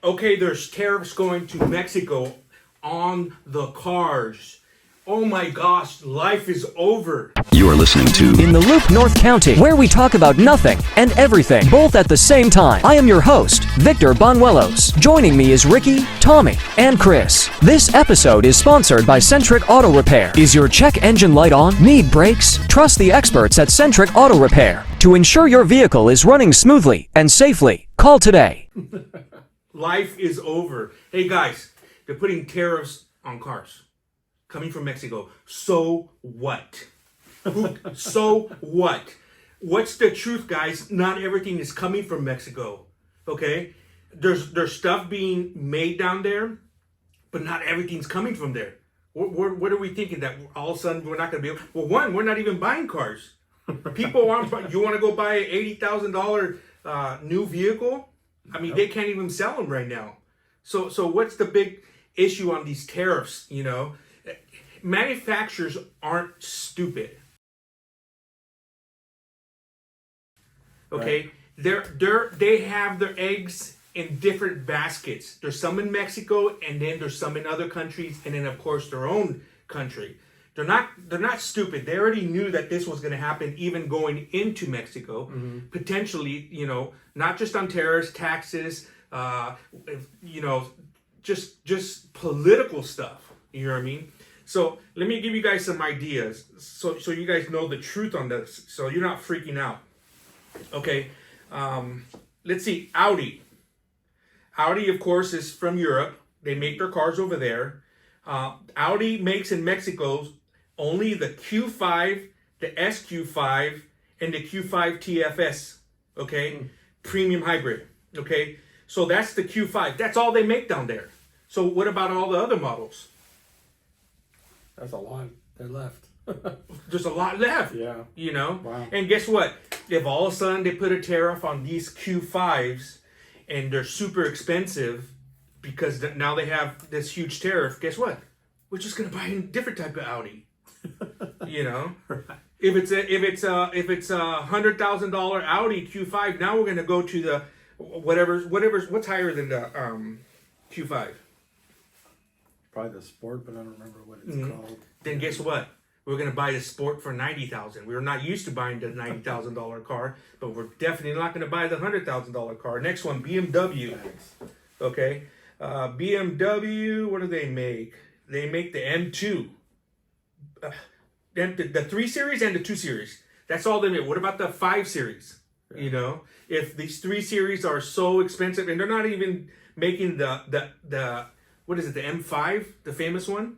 Okay, there's tariffs going to Mexico on the cars. Oh my gosh, life is over. You are listening to In the Loop, North County, where we talk about nothing and everything, both at the same time. I am your host, Victor Banuelos. Joining me is Ricky, Tommy, and Chris. This episode is sponsored by Centric Auto Repair. Is your check engine light on? Need brakes? Trust the experts at Centric Auto Repair. To ensure your vehicle is running smoothly and safely, call today. Life is over. Hey guys, they're putting tariffs on cars coming from Mexico. So what? So what? What's the truth, guys? Not everything is coming from Mexico. Okay? There's stuff being made down there, but not everything's coming from there. What are we thinking, that all of a sudden we're not going to be able? Well, one, we're not even buying cars. People aren't. You want to go buy an $80,000 new vehicle? I mean, they can't even sell them right now. So what's the big issue on these tariffs? You know, manufacturers aren't stupid. Okay, right. They have their eggs in different baskets. There's some in Mexico, and then there's some in other countries, and then of course their own country. They're not stupid. They already knew that this was going to happen, even going into Mexico. Mm-hmm. Potentially, you know, not just on tariffs, taxes, you know, just political stuff. You know what I mean? So let me give you guys some ideas, so you guys know the truth on this, so you're not freaking out. Okay, let's see. Audi, of course, is from Europe. They make their cars over there. Audi makes in Mexico only the Q5, the SQ5, and the Q5 TFS, okay? Premium hybrid, okay? So that's the Q5. That's all they make down there. So what about all the other models? That's a lot. They're left. There's a lot left, yeah. You know? Wow. And guess what? If all of a sudden they put a tariff on these Q5s and they're super expensive because now they have this huge tariff, guess what? We're just gonna buy a different type of Audi. You know, right. if it's a $100,000 Audi Q5, now we're gonna go to the what's higher than the Q5. Probably the Sport, but I don't remember what it's called. Then guess what? We're gonna buy the Sport for $90,000. We're not used to buying the $90,000 car, but we're definitely not gonna buy the $100,000 car. Next one, BMW. Thanks. Okay, BMW. What do they make? They make the M2. The 3 Series and the 2 Series. That's all they make. What about the 5 Series? Yeah. You know, if these 3 Series are so expensive, and they're not even making the what is it, the M5, the famous one?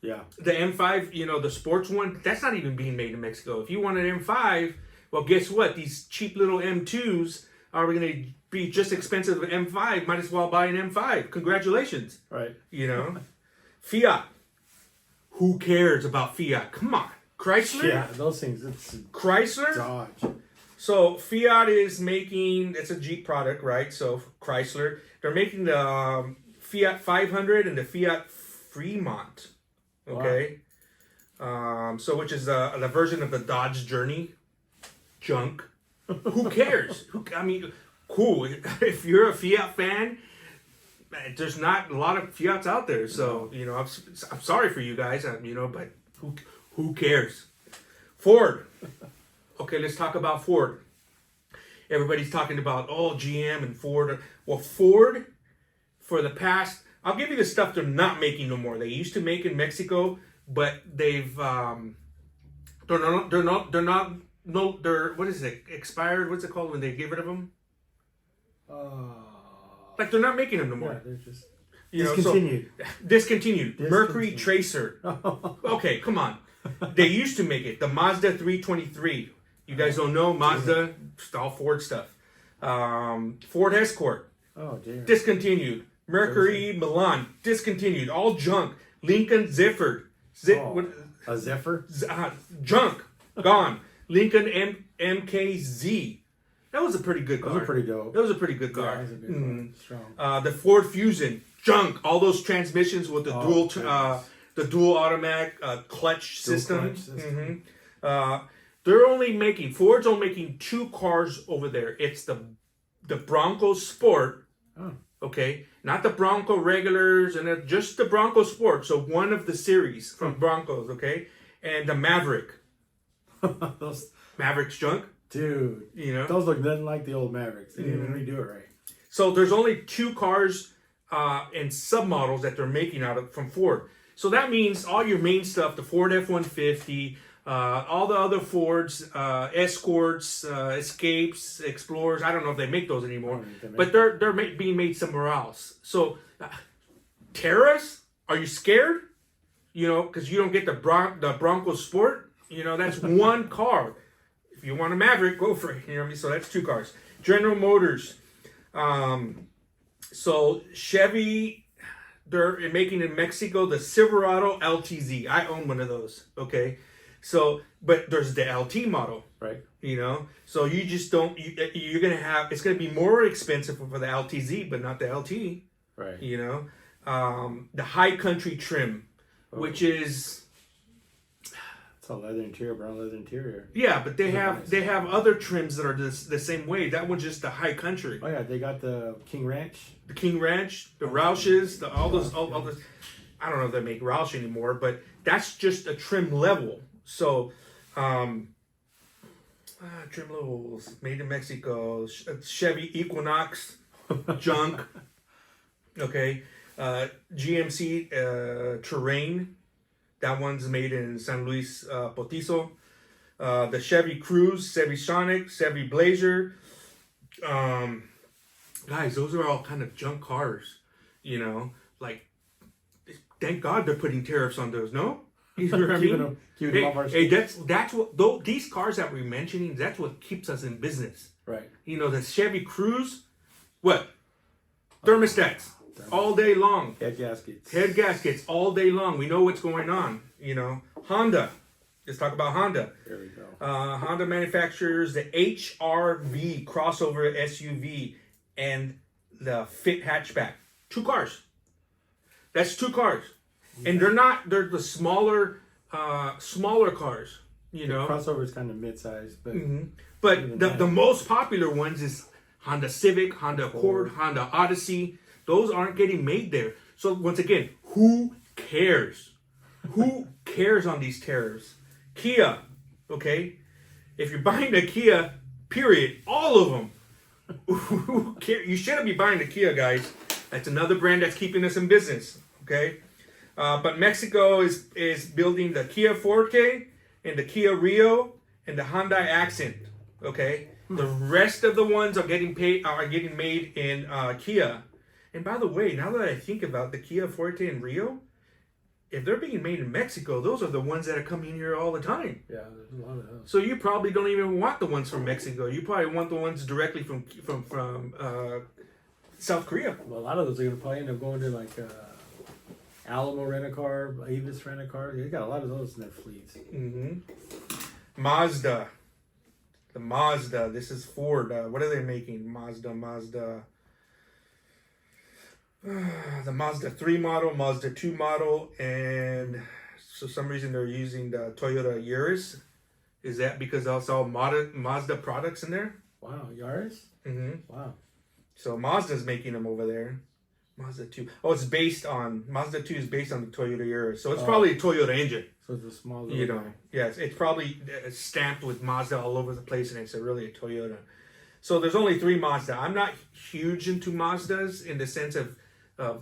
Yeah. The M5, you know, the sports one, that's not even being made in Mexico. If you want an M5, well, guess what? These cheap little M2s are going to be just expensive as an M5. Might as well buy an M5. Congratulations. Right. You know? Fiat. Who cares about Fiat? Come on. Chrysler? Yeah, those things. It's Chrysler? Dodge. So Fiat is making, it's a Jeep product, right? So Chrysler, they're making the Fiat 500 and the Fiat Fremont. Okay. Wow. So which is the version of the Dodge Journey. Junk. Who cares? I mean, cool. If you're a Fiat fan, there's not a lot of Fiats out there, so you know I'm sorry for you guys, you know, but who cares? Ford. Okay, let's talk about Ford. Everybody's talking about GM and Ford. Well, Ford, for the past, I'll give you the stuff they're not making no more. They used to make in Mexico, but they've they're what is it, expired? What's it called when they get rid of them? Like they're not making them no more. Yeah, they're just discontinued. Discontinued. Mercury Tracer. Okay, come on. They used to make it. The Mazda 323. You guys don't know Mazda? It's all Ford stuff. Ford Escort. Oh, dear. Discontinued. Mercury Milan. Discontinued. All junk. Lincoln Zephyr. A Zephyr? Junk. Gone. Lincoln MKZ. That was a pretty good car. That was pretty dope. That was a pretty good car. Yeah, that was a good one. Strong. The Ford Fusion, junk. All those transmissions with the dual automatic clutch system. Mm-hmm. Ford's only making 2 cars over there. It's the Bronco Sport Okay, not the Bronco regulars and just the Bronco Sport. So one of the series from Broncos. Okay, and the Maverick. Those, Maverick's junk. dude, You know. those look nothing like the old Mavericks. They didn't even redo it right. So there's only 2 cars and submodels that they're making out of from Ford. So that means all your main stuff, the Ford F-150, all the other Fords, Escorts, Escapes, Explorers. I don't know if they make those anymore, but they're being made somewhere else. So tariffs? Are you scared? You know, because you don't get the Bronco Sport. You know, that's one car. If you want a Maverick, go for it. You know what I mean? So that's 2 cars. General Motors. So Chevy, they're making in Mexico the Silverado LTZ. I own one of those. Okay. So, but there's the LT model. Right. You know, so you just don't, you're going to have, it's going to be more expensive for the LTZ, but not the LT. Right. You know, the high country trim, which is, it's a leather interior, brown leather interior. yeah, but they have other trims that are the same way. That one's just the high country. Oh yeah, they got the King Ranch. The King Ranch, the Rouches, all those. I don't know if they make Roush anymore, but that's just a trim level. So, trim levels made in Mexico. Chevy Equinox, junk. Okay, GMC Terrain. That one's made in San Luis Potizo. The Chevy Cruze, Chevy Sonic, Chevy Blazer. Guys, those are all kind of junk cars. You know, like, thank God they're putting tariffs on those. No, you know what I mean? Hey, that's what these cars that we're mentioning. That's what keeps us in business. Right. You know, the Chevy Cruze, what? Thermostats. All day long. Head gaskets. Head gaskets all day long. We know what's going on. You know, Honda. Let's talk about Honda. There we go. Honda manufactures the HR-V crossover SUV and the Fit hatchback. 2 cars. That's 2 cars, and they're the smaller cars. You know, crossover is kind of mid-sized, but but the most popular ones is Honda Civic, Honda Accord, Honda Odyssey. Those aren't getting made there. So once again, who cares? Who cares on these tariffs? Kia, okay? If you're buying a Kia, period, all of them. Who cares? You shouldn't be buying a Kia, guys. That's another brand that's keeping us in business, okay? But Mexico is building the Kia Forte and the Kia Rio and the Hyundai Accent, okay? The rest of the ones are getting made in Kia. And by the way, now that I think about the Kia Forte and Rio, if they're being made in Mexico, those are the ones that are coming here all the time. Yeah, there's a lot of those. So you probably don't even want the ones from Mexico. You probably want the ones directly from South Korea. Well, a lot of those are going to probably end up going to like Alamo Rent-A-Car, Avis Rent-A-Car. They got a lot of those in their fleets. Mazda. The Mazda. This is Ford. What are they making? Mazda. The Mazda 3 model, Mazda 2 model, and for some reason they're using the Toyota Yaris. Is that because that's all Mazda products in there? Wow, Yaris? Wow. So Mazda's making them over there. Mazda 2. Oh, Mazda 2 is based on the Toyota Yaris. So it's probably a Toyota engine. So it's a small little... You know, yes, it's probably stamped with Mazda all over the place, and it's really a Toyota. So there's only 3 Mazda. I'm not huge into Mazdas in the sense of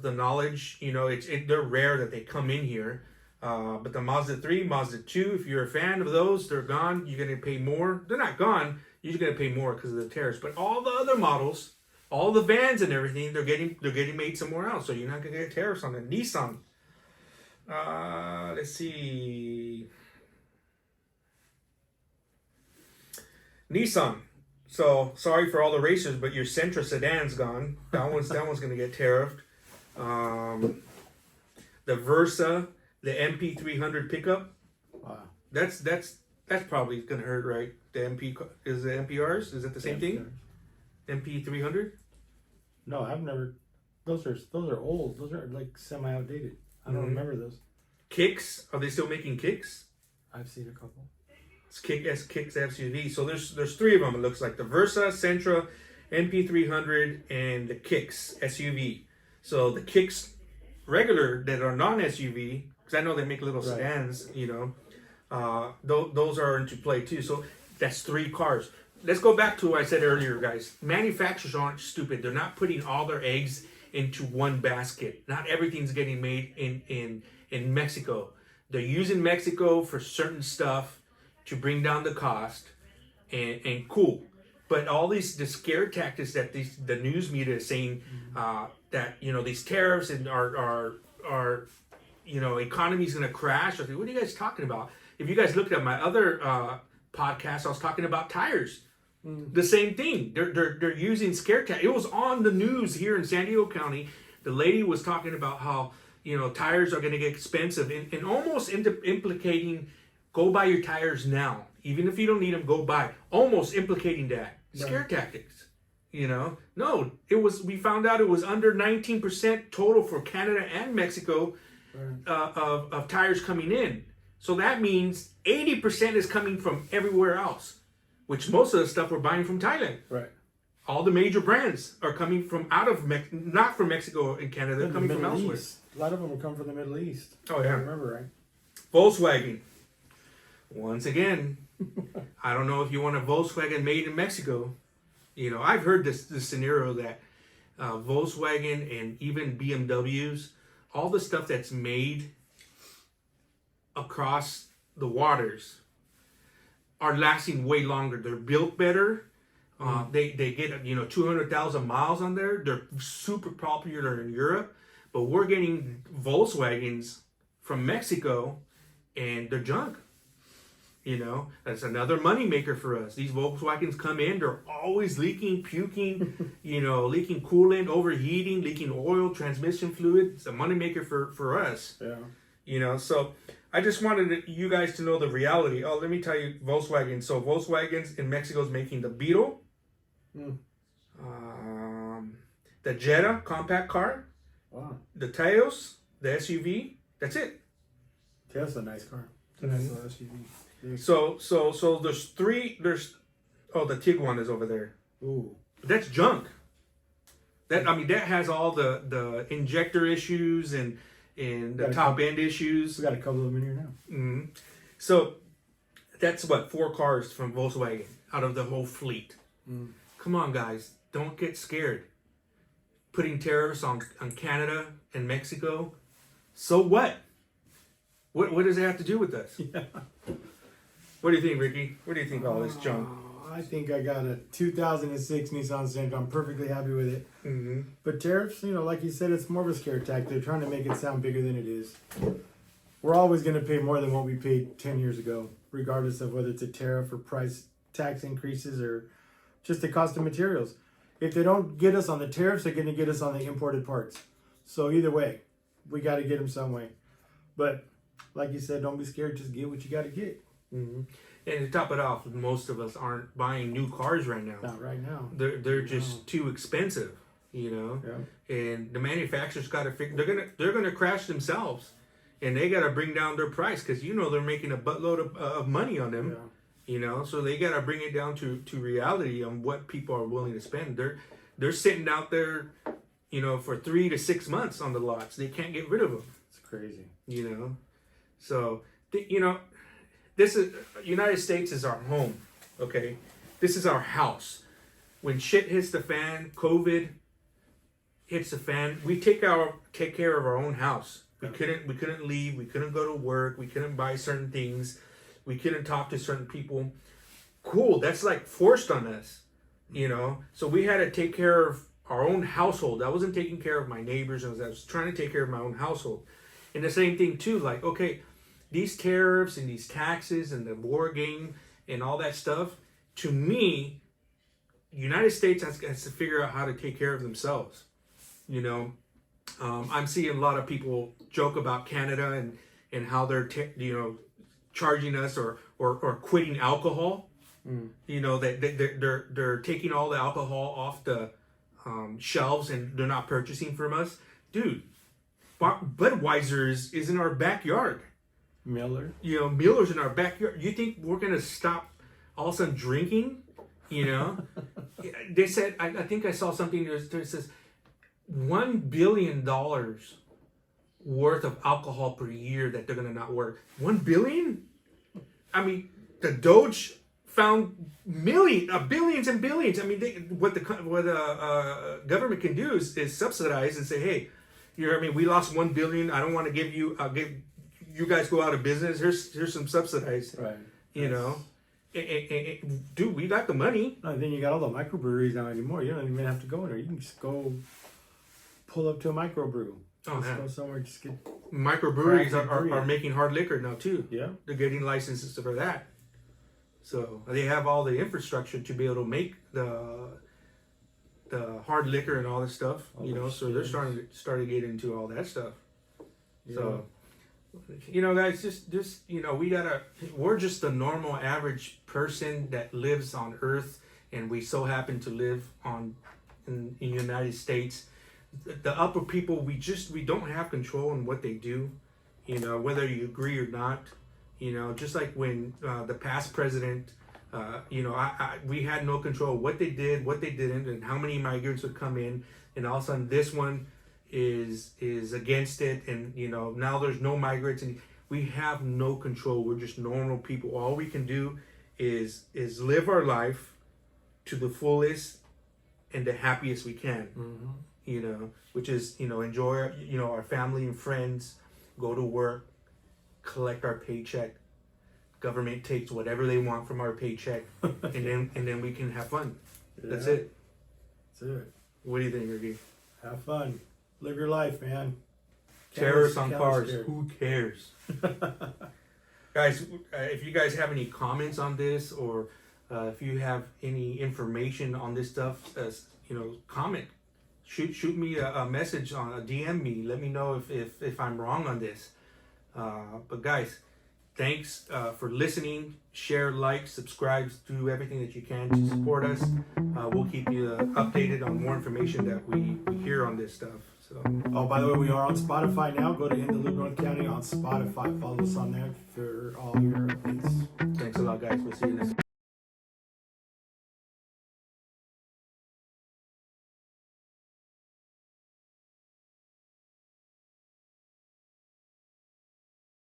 the knowledge. You know, they're rare that they come in here. But the Mazda 3, Mazda 2, if you're a fan of those, they're gone. You're going to pay more. They're not gone. You're just going to pay more because of the tariffs. But all the other models, all the vans and everything, they're getting made somewhere else. So you're not going to get tariffs on them. Nissan. Let's see. Nissan. So sorry for all the racers, but your Sentra sedan's gone. That one's going to get tariffed. The Versa, the MP300 pickup. Wow. That's probably going to hurt, right? The is the MPRs? Is that the same thing? MP300? No, I've never. Those are old. Those are like semi outdated. I don't remember those. Kicks? Are they still making kicks? I've seen a couple. It's Kicks SUV. So there's 3 of them. It looks like the Versa, Sentra, NP300 and the Kicks SUV. So the Kicks regular that are non-SUV, because I know they make little sedans, those are into play too. So that's 3 cars. Let's go back to what I said earlier, guys. Manufacturers aren't stupid. They're not putting all their eggs into one basket. Not everything's getting made in Mexico. They're using Mexico for certain stuff to bring down the cost, and cool. But all the scare tactics that the news media is saying, that these tariffs and our economy is going to crash. I think, what are you guys talking about? If you guys looked at my other podcast, I was talking about tires. The same thing. They're using scare tactics. It was on the news here in San Diego County. The lady was talking about how tires are going to get expensive, and almost implicating, go buy your tires now, even if you don't need them. Go buy. Almost implicating that scare tactics. No, we found out it was under 19% total for Canada and Mexico of tires coming in. So that means 80% is coming from everywhere else, which most of the stuff we're buying from Thailand. Right. All the major brands are coming from out of not from Mexico and Canada, they're coming from elsewhere. A lot of them will come from the Middle East. Oh yeah. I remember, right? Volkswagen. Once again, I don't know if you want a Volkswagen made in Mexico. I've heard this scenario that Volkswagen and even BMWs, all the stuff that's made across the waters are lasting way longer. They're built better. They get 200,000 miles on there. They're super popular in Europe, but we're getting Volkswagens from Mexico, and they're junk. That's another money maker for us. These Volkswagens come in, they're always leaking, puking, leaking coolant, overheating, leaking oil, transmission fluid. It's a money maker for us. Yeah. So I just wanted you guys to know the reality. Oh, let me tell you, Volkswagen. So Volkswagens in Mexico is making the Beetle, the Jetta compact car, the Taos, the SUV. That's it. That's a nice car. It's a nice little SUV. So there's 3. The Tiguan is over there. Ooh. That's junk. That has all the injector issues and the top end issues. We got a couple of them in here now. Mm-hmm. So that's 4 cars from Volkswagen out of the whole fleet. Come on, guys, don't get scared. Putting tariffs on Canada and Mexico. So what? What does it have to do with us? Yeah. What do you think, Ricky? What do you think of all this junk? I think I got a 2006 Nissan Sentra. I'm perfectly happy with it. Mm-hmm. But tariffs, like you said, it's more of a scare tactic. They're trying to make it sound bigger than it is. We're always going to pay more than what we paid 10 years ago, regardless of whether it's a tariff or price tax increases or just the cost of materials. If they don't get us on the tariffs, they're going to get us on the imported parts. So either way, we got to get them some way. But like you said, don't be scared. Just get what you got to get. Mm-hmm. And to top it off, most of us aren't buying new cars right now. Not right now. They're just too expensive, Yeah. And the manufacturers got to figure they're gonna crash themselves, and they got to bring down their price because they're making a buttload of money on them. Yeah. So they got to bring it down to reality on what people are willing to spend. They're sitting out there, for 3 to 6 months on the lots. They can't get rid of them. It's crazy. So this is United States is our home, okay? This is our house. When shit hits the fan, COVID hits the fan, we take care of our own house. We couldn't leave. We couldn't go to work. We couldn't buy certain things. We couldn't talk to certain people. Cool. That's like forced on us, So we had to take care of our own household. I wasn't taking care of my neighbors. I was trying to take care of my own household. And the same thing too. Like, okay, these tariffs and these taxes and the war game and all that stuff, to me, the United States has to figure out how to take care of themselves. I'm seeing a lot of people joke about Canada and how they're charging us or quitting alcohol. That they're taking all the alcohol off the shelves and they're not purchasing from us. Dude, Budweiser is in our backyard. Miller. Miller's in our backyard. You think we're going to stop all of a sudden drinking You know, they said, I think I saw something that says $1 billion worth of alcohol per year that they're gonna not work. 1 billion? I mean, the Doge found billions and billions. I mean, what the government can do is subsidize and say, hey, we lost 1 billion. I don't want to give you. I'll give you guys go out of business. Here's some subsidized. Right. You know, dude, we got the money. I think you got all the microbreweries now anymore. You don't even have to go in there. You can just go pull up to a microbrew. Oh, just man. go somewhere. Just get. Microbreweries Craft are making hard liquor now too. Yeah. They're getting licenses for that. So they have all the infrastructure to be able to make the hard liquor and all this stuff. So they're starting to get into all that stuff. Yeah. So, guys, just we're just the normal average person that lives on Earth, and we so happen to live in the United States. The upper people, we don't have control on what they do, whether you agree or not. Just like when the past president, we had no control what they did, what they didn't, and how many migrants would come in, and all of a sudden this one is against it, and now there's no migrants, and we have no control. We're just normal people. All we can do is live our life to the fullest and the happiest we can. Which is enjoy our family and friends, go to work, collect our paycheck. Government takes whatever they want from our paycheck, and then we can have fun. Yeah. That's it. That's it. What do you think, Ricky? Have fun. Live your life, man. Terrorists on cars. Scared. Who cares? Guys, if you guys have any comments on this, or if you have any information on this stuff, comment. Shoot me a message on a DM me. Let me know if I'm wrong on this. But guys, thanks for listening. Share, like, subscribe, do everything that you can to support us. We'll keep you updated on more information that we hear on this stuff. So. Oh, by the way, we are on Spotify now. Go to In the Loop North County on Spotify. Follow us on there for all your updates. Thanks a lot, guys. We'll see you next time.